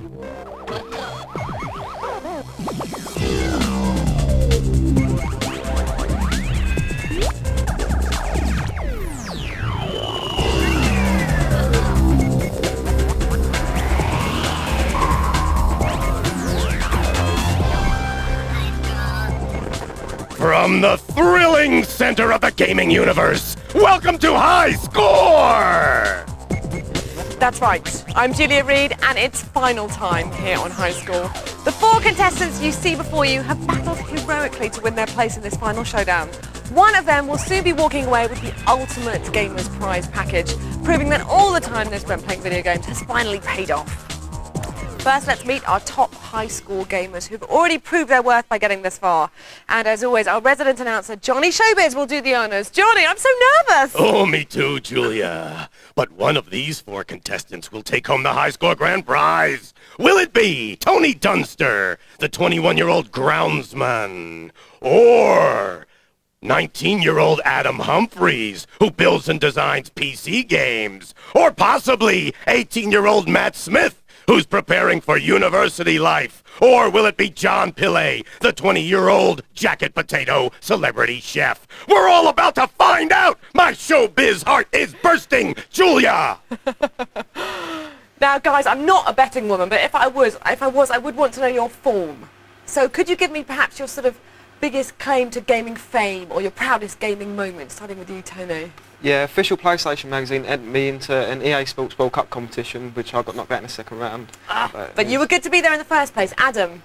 From the thrilling center of the gaming universe, welcome to High Score! That's right. I'm Julia Reed, and it's final time here on High Score. The 4 contestants you see before you have battled heroically to win their place in this final showdown. One of them will soon be walking away with the ultimate Gamers Prize package, proving that all the time they've spent playing video games has finally paid off. First, let's meet our top High Score gamers who've already proved their worth by getting this far. And as always, our resident announcer, Johnny Showbiz, will do the honors. Johnny, I'm so nervous! Oh, me too, Julia. But one of these 4 contestants will take home the High Score Grand Prize. Will it be Tony Dunster, the 21-year-old groundsman? Or 19-year-old Adam Humphries, who builds and designs PC games? Or possibly 18-year-old Matt Smith, who's preparing for university life? Or will it be John Pillay, the 20-year-old jacket potato celebrity chef? We're all about to find out! My showbiz heart is bursting, Julia! Now, guys, I'm not a betting woman, but if I was, I would want to know your form. So could you give me perhaps your sort of biggest claim to gaming fame or your proudest gaming moment, starting with you, Tony? Yeah, official PlayStation magazine entered me into an EA Sports World Cup competition, which I got knocked out in the second round. But you were good to be there in the first place. Adam?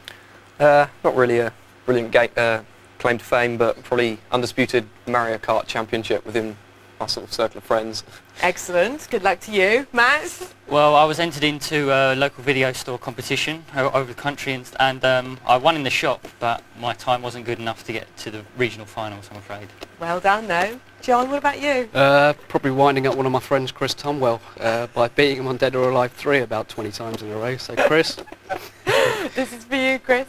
Not really a brilliant claim to fame, but probably undisputed Mario Kart championship within my sort of circle of friends. Excellent. Good luck to you. Matt? Well, I was entered into a local video store competition over the country, and I won in the shop, but my time wasn't good enough to get to the regional finals, I'm afraid. Well done, though. John, what about you? Probably winding up one of my friends, Chris Tumwell, by beating him on Dead or Alive 3 about 20 times in a row. So, Chris? This is for you, Chris.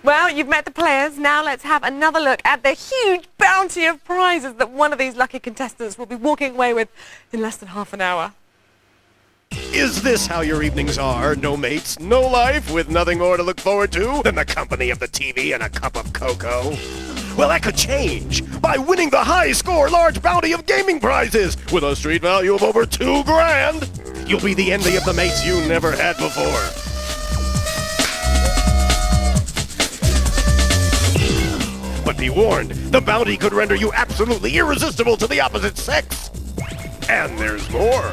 Well, you've met the players. Now let's have another look at the huge bounty of prizes that one of these lucky contestants will be walking away with in less than half an hour. Is this how your evenings are? No mates, no life, with nothing more to look forward to than the company of the TV and a cup of cocoa? Well, that could change by winning the High Score large bounty of gaming prizes with a street value of over $2 grand. You'll be the envy of the mates you never had before. But be warned, the bounty could render you absolutely irresistible to the opposite sex. And there's more.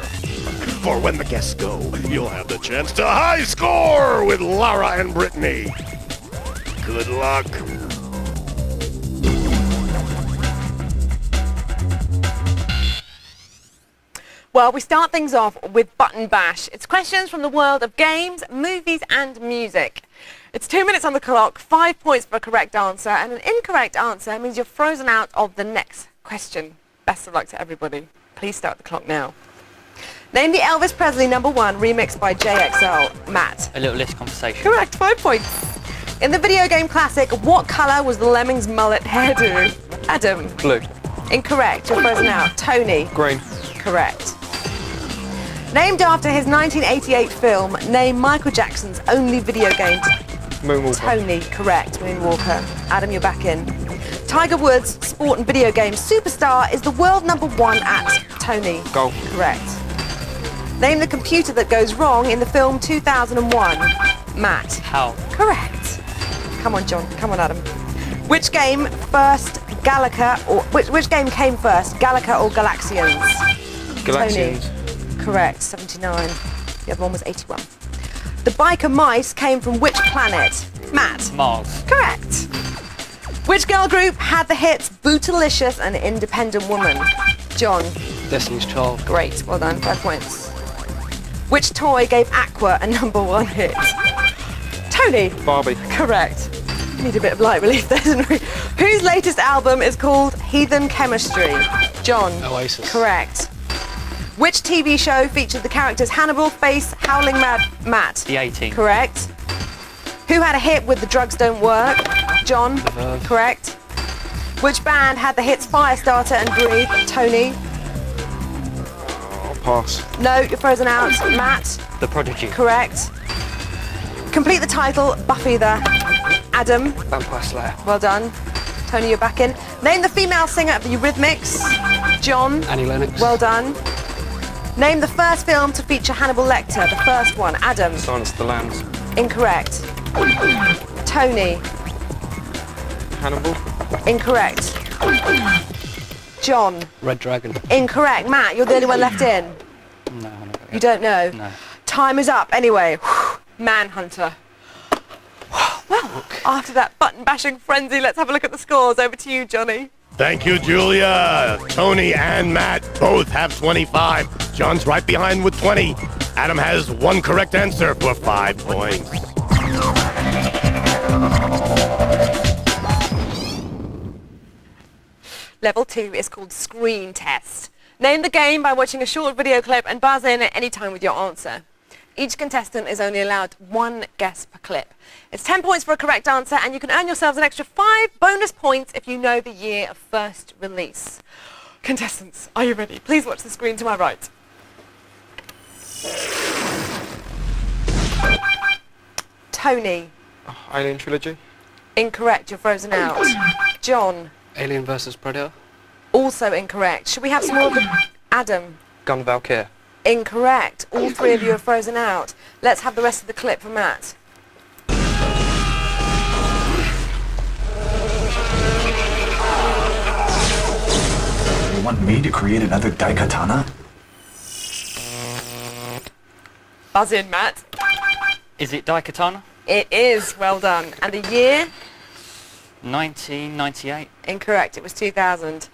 For when the guests go, you'll have the chance to high score with Lara and Brittany. Good luck. Well, we start things off with Button Bash. It's questions from the world of games, movies and music. It's 2 minutes on the clock, 5 points for a correct answer, and an incorrect answer means you're frozen out of the next question. Best of luck to everybody. Please start the clock now. Name the Elvis Presley #1 remixed by JXL. Matt. A Little Less Conversation. Correct, 5 points. In the video game classic, what colour was the Lemmings mullet hairdo? Adam. Blue. Incorrect, you're frozen out. Tony. Green. Correct. Named after his 1988 film, name Michael Jackson's only video game. Moonwalker. Tony, correct. Moonwalker. Adam, you're back in. Tiger Woods' sport and video game superstar is the world #1 at Tony. Golf. Correct. Name the computer that goes wrong in the film 2001. Matt. How? Correct. Come on, John. Come on, Adam. Which game first, Galaga, or which game came first, Galaga or Galaxians? Galaxians. Tony. Correct, 79. The other one was 81. The biker mice came from which planet? Matt. Mars. Correct. Which girl group had the hits Bootylicious and Independent Woman? John. Destiny's Child. Great, well done, 5 points. Which toy gave Aqua a #1 hit? Tony. Barbie. Correct. Need a bit of light relief there, didn't we? Whose latest album is called Heathen Chemistry? John. Oasis. Correct. Which TV show featured the characters Hannibal, Face, Howling Mad, Matt? The A-Team. Correct. Who had a hit with The Drugs Don't Work? John. The Verve. Correct. Which band had the hits Firestarter and Breathe? Tony. I'll pass. No, you're frozen out. Matt. The Prodigy. Correct. Complete the title, Buffy the Adam. Vampire Slayer. Well done. Tony, you're back in. Name the female singer of the Eurythmics. John. Annie Lennox. Well done. Name the first film to feature Hannibal Lecter, the first one. Adam. Silence of the Lambs. Incorrect. Tony. Hannibal. Incorrect. John. Red Dragon. Incorrect. Matt, you're the only one left in. No, I'm not You don't know? No. Time is up. Anyway, Manhunter. Well, after that button-bashing frenzy, let's have a look at the scores. Over to you, Johnny. Thank you, Julia. Tony and Matt both have 25. John's right behind with 20. Adam has one correct answer for 5 points. Level 2 is called Screen Test. Name the game by watching a short video clip and buzz in at any time with your answer. Each contestant is only allowed 1 guess per clip. It's 10 points for a correct answer, and you can earn yourselves an extra 5 bonus points if you know the year of first release. Contestants, are you ready? Please watch the screen to my right. Tony. Alien Trilogy. Incorrect, you're frozen out. John. Alien vs Predator. Also incorrect. Should we have some more of the... Adam. Gun Valkyr. Incorrect. All 3 of you are frozen out. Let's have the rest of the clip from Matt. You want me to create another Daikatana? Buzz in, Matt. Is it Daikatana? It is. Well done. And the year? 1998. Incorrect. It was 2000.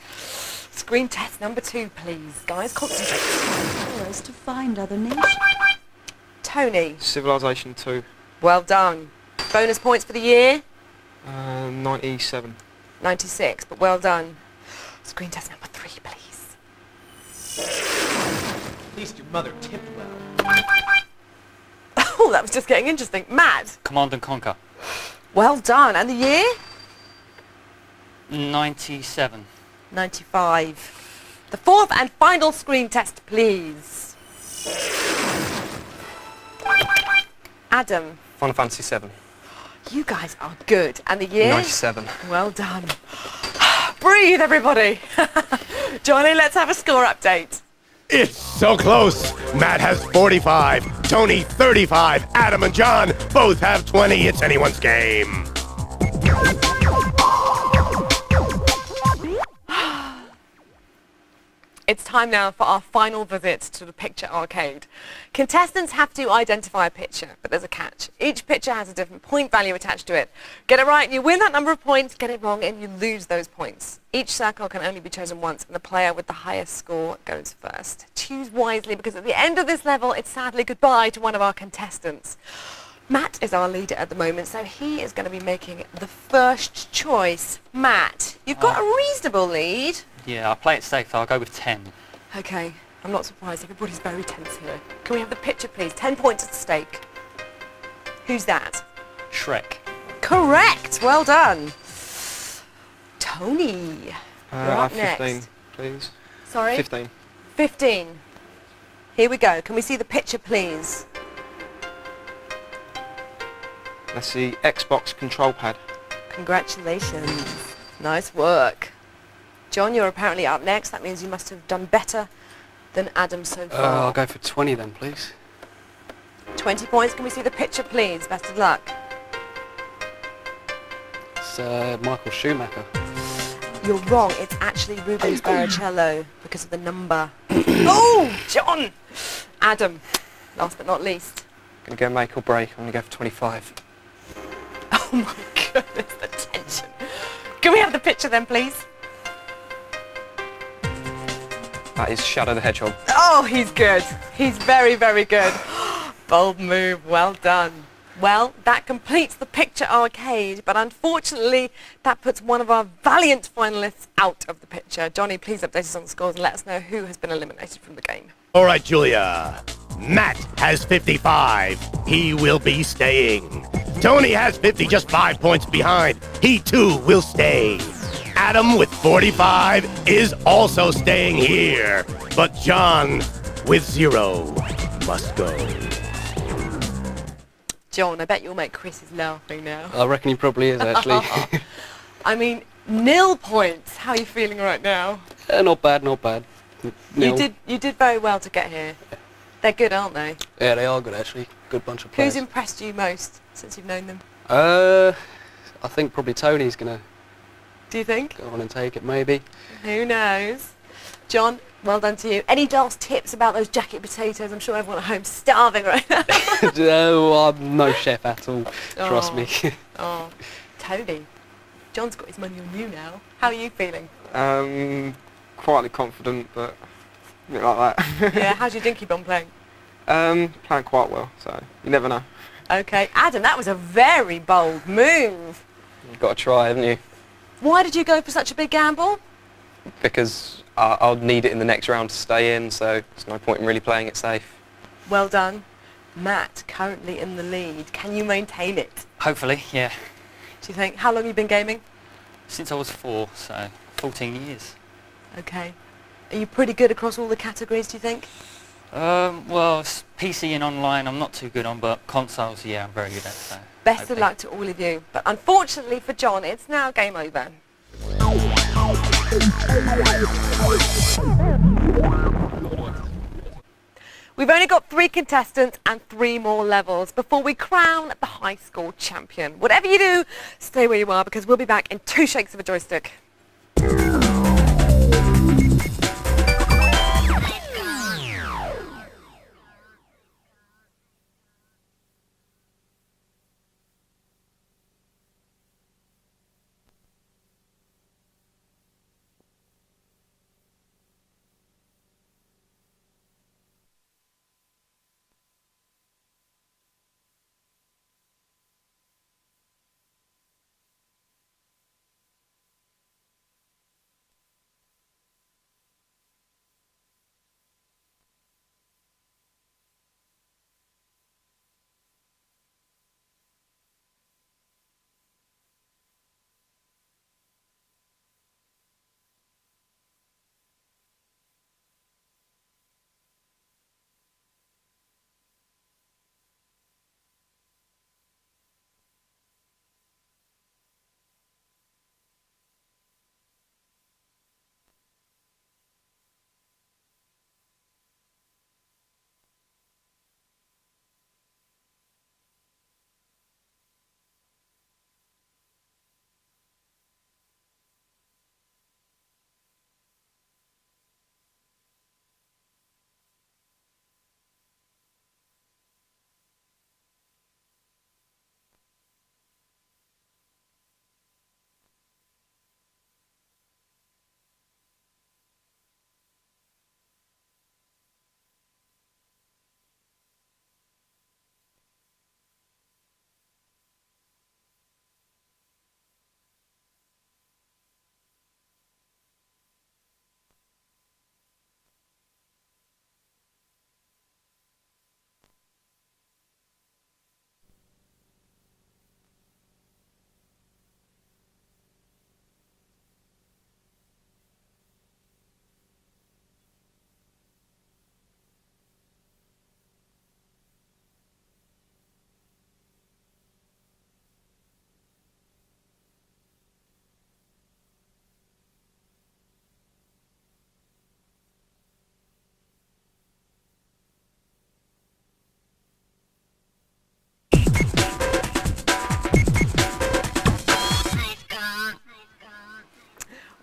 Screen test number 2, please. Guys, concentrate. Us to find other nations. Tony. Civilization 2. Well done. Bonus points for the year? 97. 96, but well done. Screen test number 3, please. At least your mother tipped well. Oh, that was just getting interesting. Matt. Command and Conquer. Well done. And the year? 97. 95. The 4th and final screen test, please. Adam. Final Fantasy 7. You guys are good. And the year? 97. Well done. Breathe, everybody. Johnny, let's have a score update. It's so close. Matt has 45, Tony 35, Adam and John both have 20. It's anyone's game. It's time now for our final visit to the picture arcade. Contestants have to identify a picture, but there's a catch. Each picture has a different point value attached to it. Get it right and you win that number of points, get it wrong and you lose those points. Each circle can only be chosen once and the player with the highest score goes first. Choose wisely because at the end of this level, it's sadly goodbye to one of our contestants. Matt is our leader at the moment, so he is going to be making the first choice. Matt, you've got a reasonable lead. Yeah, I'll play it safe, so I'll go with 10. Okay, I'm not surprised. Everybody's very tense here. Can we have the picture, please? 10 points at stake. Who's that? Shrek. Correct. Well done. Tony, you're up 15, next. please. Sorry? 15. 15. Here we go. Can we see the picture, please? That's the Xbox control pad. Congratulations. Nice work. John, you're apparently up next. That means you must have done better than Adam so far. I'll go for 20 then, please. 20 points. Can we see the picture, please? Best of luck. It's Michael Schumacher. You're wrong. It's actually Rubens Barrichello because of the number. Oh, John! Adam, last but not least. Gonna go make or break. I'm gonna go for 25. Oh my goodness, the tension. Can we have the picture then, please? That is Shadow the Hedgehog. Oh, he's good. He's very, very good. Bold move. Well done. Well, that completes the picture arcade, but unfortunately, that puts one of our valiant finalists out of the picture. Johnny, please update us on the scores and let us know who has been eliminated from the game. All right, Julia. Matt has 55. He will be staying. Tony has 50, just 5 points behind. He too will stay. Adam with 45 is also staying here. But John with 0 must go. John, I bet your mate Chris is laughing now. I reckon he probably is, actually. I mean, 0 points. How are you feeling right now? Not bad, not bad. Nil. You did very well to get here. They're good, aren't they? Yeah, they are good, actually. Good bunch of players. Who's impressed you most since you've known them? I think probably Tony's going to Do you think? go on and take it, maybe. Who knows? John, well done to you. Any last tips about those jacket potatoes? I'm sure everyone at home's starving right now. No, I'm no chef at all, trust me. Oh, Tony. John's got his money on you now. How are you feeling? Quietly confident, but a bit like that. Yeah, how's your dinky bomb playing? Playing quite well, so you never know. Okay, Adam, that was a very bold move. You've got to try, haven't you? Why did you go for such a big gamble? Because I'll need it in the next round to stay in, so there's no point in really playing it safe. Well done. Matt, currently in the lead. Can you maintain it? Hopefully, yeah. Do you think? How long have you been gaming? Since I was 4, so 14 years. Okay. Are you pretty good across all the categories, do you think? Well, PC and online I'm not too good on, but consoles, yeah, I'm very good at. So Best hopefully. of luck to all of you. But unfortunately for John, it's now game over. We've only got 3 contestants and 3 more levels before we crown the high school champion. Whatever you do, stay where you are because we'll be back in 2 shakes of a joystick.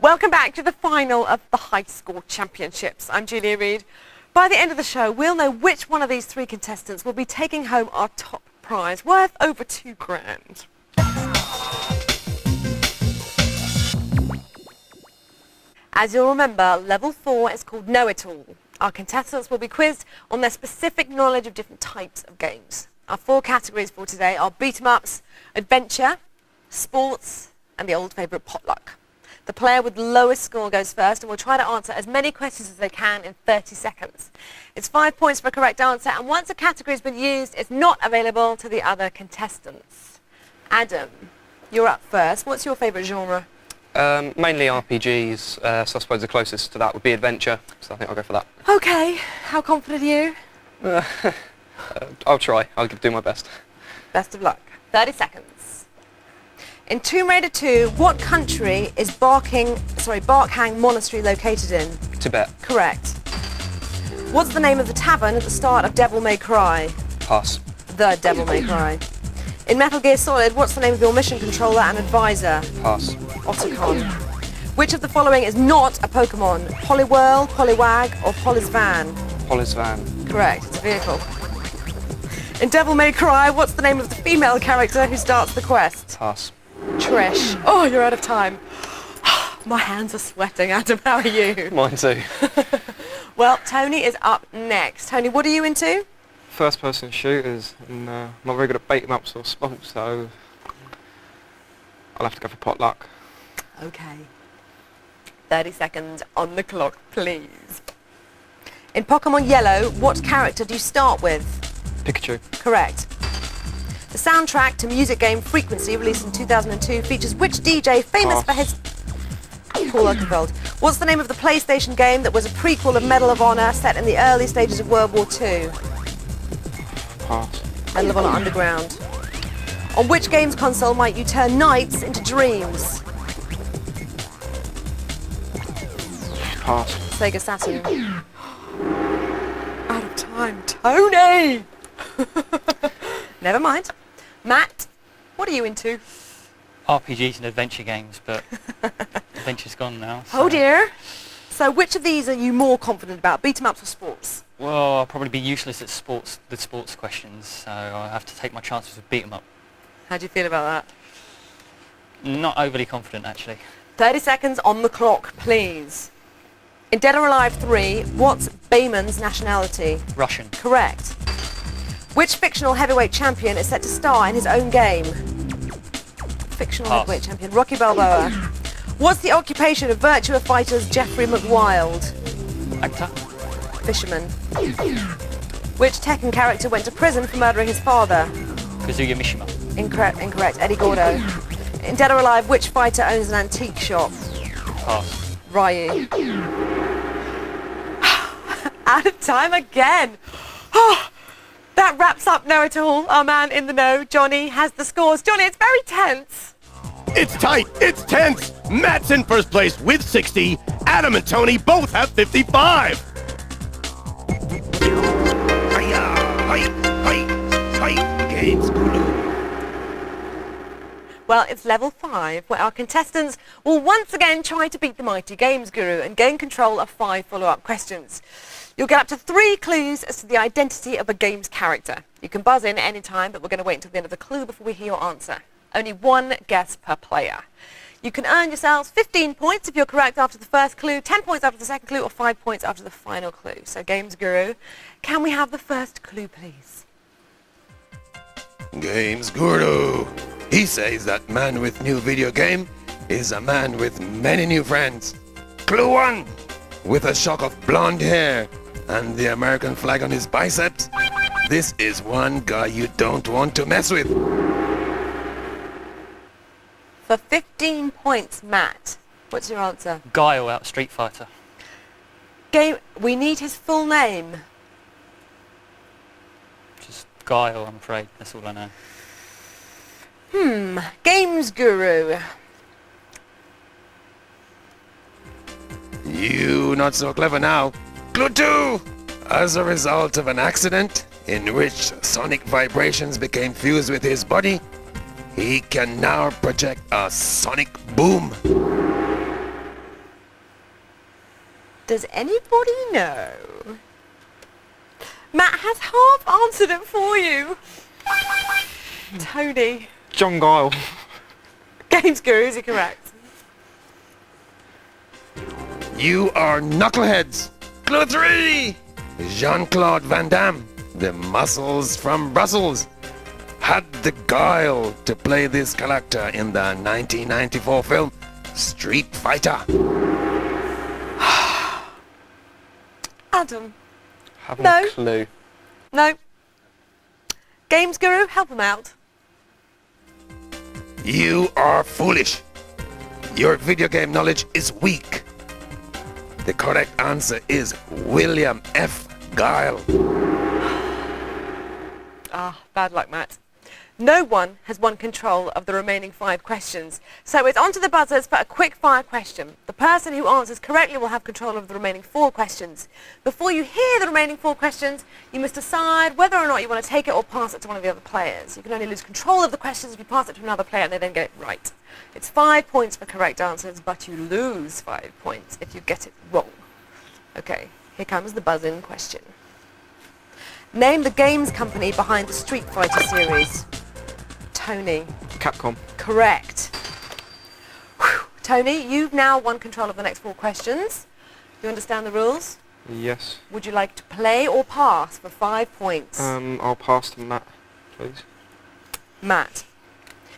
Welcome back to the final of the High School Championships. I'm Julia Reid. By the end of the show, we'll know which one of these 3 contestants will be taking home our top prize, worth over £2,000. As you'll remember, level 4 is called Know It All. Our contestants will be quizzed on their specific knowledge of different types of games. Our 4 categories for today are beat 'em ups, adventure, sports, and the old favourite potluck. The player with the lowest score goes first and will try to answer as many questions as they can in 30 seconds. It's 5 points for a correct answer, and once a category has been used, it's not available to the other contestants. Adam, you're up first. What's your favourite genre? Mainly RPGs, so I suppose the closest to that would be adventure, so I think I'll go for that. Okay, how confident are you? I'll try. I'll do my best. Best of luck. 30 seconds. In Tomb Raider 2, what country is Barkhang Monastery located in? Tibet. Correct. What's the name of the tavern at the start of Devil May Cry? Pass. The Devil May Cry. In Metal Gear Solid, what's the name of your mission controller and advisor? Pass. Otacon. Which of the following is not a Pokemon? Poliwhirl, Poliwag, or Polisvan? Polisvan. Correct, it's a vehicle. In Devil May Cry, what's the name of the female character who starts the quest? Pass. Trish. Oh, you're out of time. My hands are sweating, Adam. How are you? Mine too. Well, Tony is up next. Tony, what are you into? First-person shooters, and I'm not very good at beat-em-ups or sports, so I'll have to go for potluck. Okay. 30 seconds on the clock, please. In Pokemon Yellow, what character do you start with? Pikachu. Correct. The soundtrack to music game Frequency, released in 2002, features which DJ famous for his... Paul Oakenfold. What's the name of the PlayStation game that was a prequel of Medal of Honor set in the early stages of World War II? Pass. Medal of Honor Underground. On which games console might you turn nights into dreams? Pass. Sega Saturn. Out of time. Tony! Never mind. Matt, what are you into? RPGs and adventure games, but adventure's gone now. Oh dear. So which of these are you more confident about, beat 'em ups or sports? Well, I'll probably be useless at the sports questions, so I'll have to take my chances with beat 'em up. How do you feel about that? Not overly confident, actually. 30 seconds on the clock, please. In Dead or Alive 3, what's Bayman's nationality? Russian. Correct. Which fictional heavyweight champion is set to star in his own game? Fictional Pass. heavyweight champion, Rocky Balboa. What's the occupation of Virtua Fighter's Jeffrey McWild? Actor. Fisherman. Which Tekken character went to prison for murdering his father? Kazuya Mishima. Incorrect. Eddie Gordo. In Dead or Alive, which fighter owns an antique shop? Pass. Ryu. Out of time again. That wraps up Know It All. Our man in the know, Johnny, has the scores. Johnny, it's very tense. It's tight. It's tense. Matt's in first place with 60. Adam and Tony both have 55. Games Guru. Well, it's level 5, where our contestants will once again try to beat the mighty Games Guru and gain control of 5 follow-up questions. You'll get up to 3 clues as to the identity of a game's character. You can buzz in any time, but we're going to wait until the end of the clue before we hear your answer. Only 1 guess per player. You can earn yourselves 15 points if you're correct after the first clue, 10 points after the second clue, or 5 points after the final clue. So, Games Guru, can we have the first clue, please? Games Guru. He says that man with new video game is a man with many new friends. Clue 1. With a shock of blonde hair and the American flag on his biceps, this is one guy you don't want to mess with. For 15 points, Matt, what's your answer? Guile out Street Fighter. We need his full name. Just Guile, I'm afraid. That's all I know. Games Guru. You not so clever now. Clue 2. As a result of an accident in which sonic vibrations became fused with his body, he can now project a sonic boom. Does anybody know? Matt has half answered it for you. Tony. John Guile. Games Guru, is he correct? You are knuckleheads. Clue 3. Jean-Claude Van Damme, the muscles from Brussels, had the guile to play this character in the 1994 film Street Fighter. Adam. Haven't No. a clue. No. Games Guru, help him out. You are foolish. Your video game knowledge is weak. The correct answer is William F. Guile. Ah, bad luck, Matt. No one has won control of the remaining 5 questions. So it's onto the buzzers for a quick fire question. The person who answers correctly will have control of the remaining 4 questions. Before you hear the remaining 4 questions, you must decide whether or not you want to take it or pass it to one of the other players. You can only lose control of the questions if you pass it to another player and they then get it right. It's 5 points for correct answers, but you lose 5 points if you get it wrong. Okay, here comes the buzz-in question. Name the games company behind the Street Fighter series. Tony. Capcom. Correct. Whew. Tony, you've now won control of the next 4 questions. You understand the rules? Yes. Would you like to play or pass for 5 points? I'll pass to Matt, please. Matt.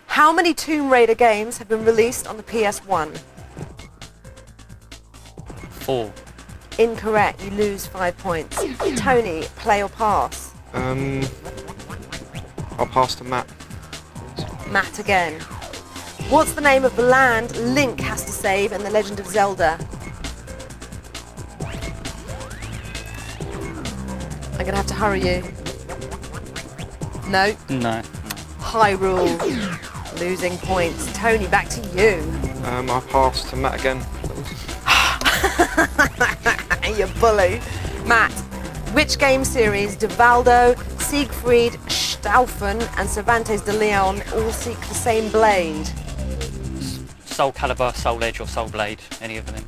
How many Tomb Raider games have been released on the PS1? 4. Incorrect. You lose 5 points. Tony, play or pass? I'll pass to Matt. Matt again. What's the name of the land Link has to save in The Legend of Zelda? I'm going to have to hurry you. No? No. Hyrule. Losing points. Tony, back to you. I'll pass to Matt again, please. You bully. Matt, which game series do Valdo, Siegfried, Stauffen and Cervantes de Leon all seek the same blade? Soul Calibur, Soul Edge or Soul Blade, any of them.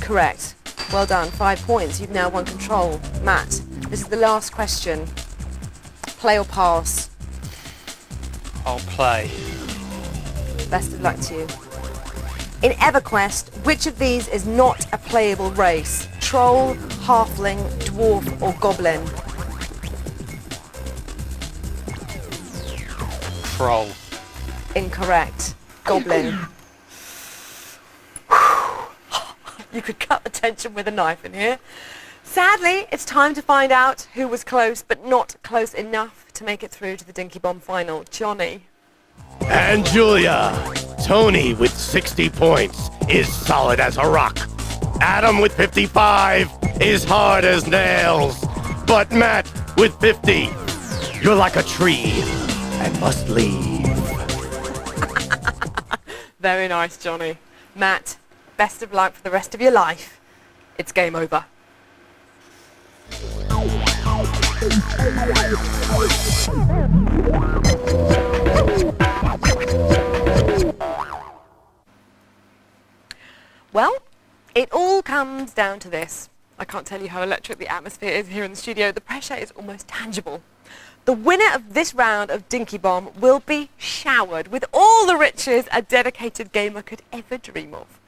Correct. Well done. 5 points. You've now won control. Matt, this is the last question. Play or pass? I'll play. Best of luck to you. In EverQuest, which of these is not a playable race? Troll, halfling, dwarf or goblin? Troll. Incorrect. Goblin. You could cut the tension with a knife in here. Sadly, it's time to find out who was close but not close enough to make it through to the Dinky Bomb final. Johnny. And Julia. Tony with 60 points is solid as a rock. Adam with 55 is hard as nails. But Matt with 50, you're like a tree and must leave. Very nice, Johnny. Matt, best of luck for the rest of your life. It's game over. Well, it all comes down to this. I can't tell you how electric the atmosphere is here in the studio. The pressure is almost tangible. The winner of this round of Dinky Bomb will be showered with all the riches a dedicated gamer could ever dream of.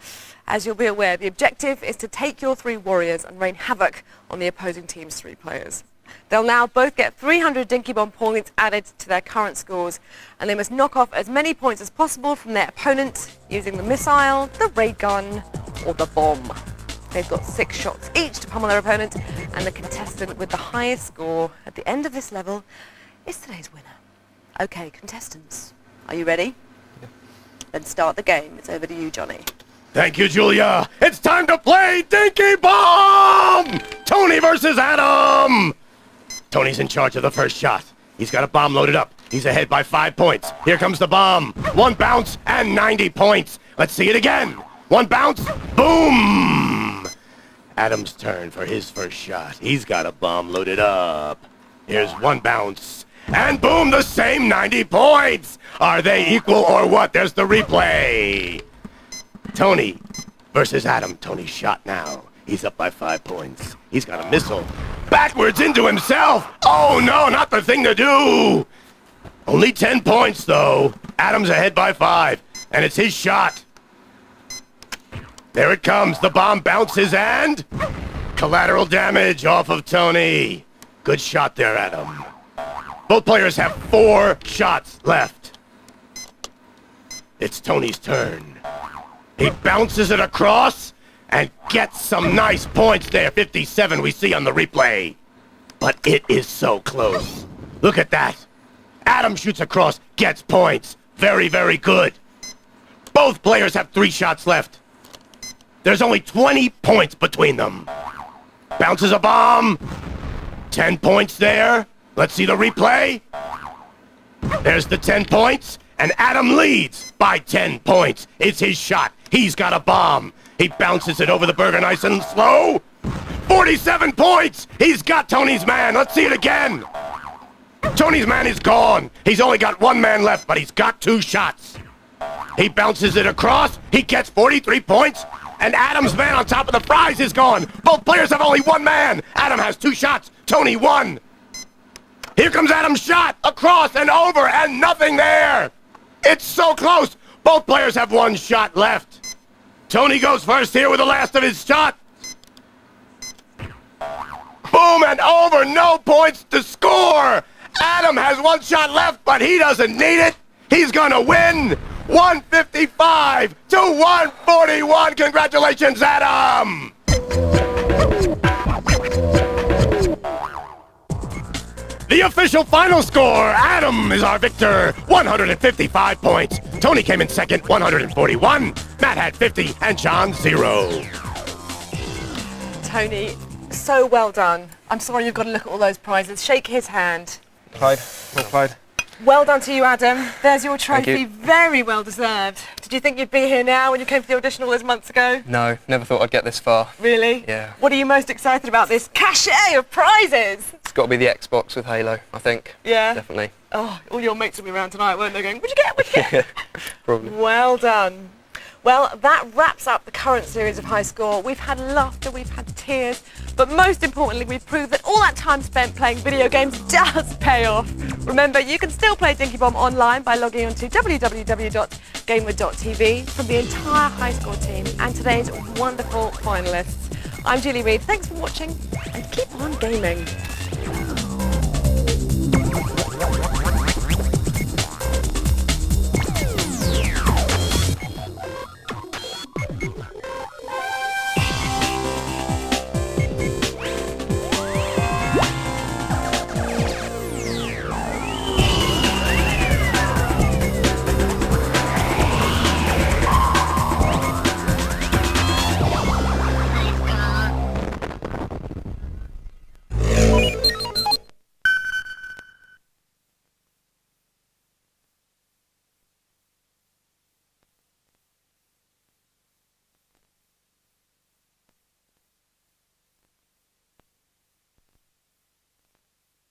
As you'll be aware, the objective is to take your 3 warriors and rain havoc on the opposing team's 3 players. They'll now both get 300 Dinky Bomb points added to their current scores, and they must knock off as many points as possible from their opponent using the missile, the ray gun, or the bomb. They've got 6 shots each to pummel their opponent, and the contestant with the highest score at the end of this level is today's winner. Okay, contestants, are you ready? Yeah. Then start the game. It's over to you, Johnny. Thank you, Julia. It's time to play Dinky Bomb! Tony versus Adam! Tony's in charge of the first shot. He's got a bomb loaded up. He's ahead by 5 points. Here comes the bomb. 1 bounce and 90 points. Let's see it again. 1 bounce, boom! Adam's turn for his first shot. He's got a bomb loaded up. Here's 1 bounce. And boom, the same 90 points! Are they equal or what? There's the replay. Tony versus Adam. Tony's shot now. He's up by 5 points. He's got a missile. Backwards into himself! Oh no, not the thing to do! Only 10 points though. Adam's ahead by 5. And it's his shot. There it comes. The bomb bounces and... collateral damage off of Tony. Good shot there, Adam. Both players have 4 shots left. It's Tony's turn. He bounces it across and gets some nice points there. 57 we see on the replay. But it is so close. Look at that. Adam shoots across, gets points. Very, very good. Both players have 3 shots left. There's only 20 points between them. Bounces a bomb. 10 points there. Let's see the replay. There's the 10 points, and Adam leads by 10 points. It's his shot. He's got a bomb. He bounces it over the burger nice and slow. 47 points! He's got Tony's man. Let's see it again. Tony's man is gone. He's only got one man left, but he's got 2 shots. He bounces it across. He gets 43 points. And Adam's man on top of the fries is gone. Both players have only one man. Adam has 2 shots. Tony 1. Here comes Adam's shot. Across and over and nothing there. It's so close. Both players have 1 shot left. Tony goes first here with the last of his shot. Boom and over. No points to score. Adam has 1 shot left, but he doesn't need it. He's gonna win. 155 to 141. Congratulations, Adam! The official final score, Adam is our victor, 155 points. Tony came in second, 141. Matt had 50 and John 0. Tony, so well done. I'm sorry you've got to look at all those prizes. Shake his hand. Clyde. Well, Clyde. Well done to you, Adam. There's your trophy. you. Very well deserved. Did you think you'd be here now when you came for the audition all those months ago? No, never thought I'd get this far. Really? Yeah. What are you most excited about this cachet of prizes? It's got to be the Xbox with Halo, I think. Yeah. Definitely. Oh, all your mates will be around tonight, won't they, going, what'd you get? What'd you get? Probably. Well done. Well, that wraps up the current series of High Score. We've had laughter, we've had tears, but most importantly, we've proved that all that time spent playing video games does pay off. Remember, you can still play Dinky Bomb online by logging on to www.gamewood.tv from the entire High Score team and today's wonderful finalists. I'm Julie Reid. Thanks for watching and keep on gaming.